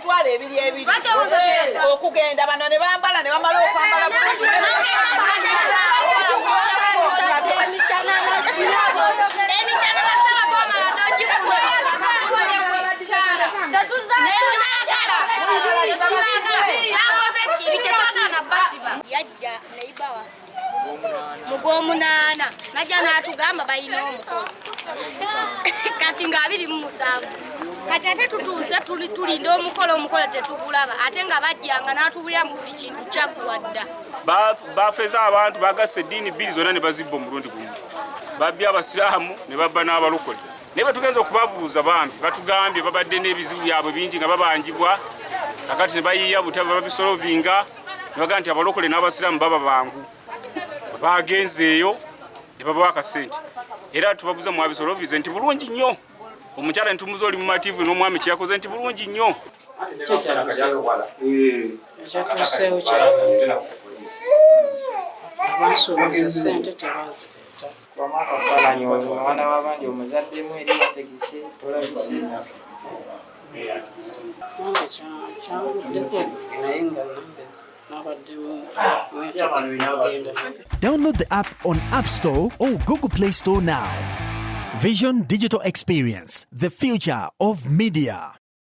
emitwalo ebiri okugenda bano ne bambala ne bamala okwambala bulungi yajja neibawa mugwomunana najja natugamba bayina omukolo kati nga 27 kati ate tutuuse tulinda omukolo tetugulaba ate nga bajjanga natubulira mu buli kintu kyaggwadda bafeza abantu bagasa eddiini bbiri zonna ne bazibba omulundi gumu babbye abasiraamu ne babba n'abalokole naye batugenza okubabuuza bambi batugambye babadde n'ebizibu byabwe bingi nga babanjibwa kakati ne bayiiya butaba babisolovinga ne bagamba nti abalokole n'abasiraamu baba bangu bagenzeeyo ne babawa akasente era tubabuuza mwabisolovize nti bulungi nnyo omukyala ntumuze oli mu mativu n'omwami kyeyakoze nti bulungi nnyo ekyatuuseewo kyalaga abasuubiza ssente tebazireta akafaananyi omwana w'abandi omuzaddemu eri bategese tolabise nange kyanvuddeko naye nga nange nabaddemu mwetegefu kugenda. Download the app on App Store or Google Play Store now. Vision Digital Experience, the future of media.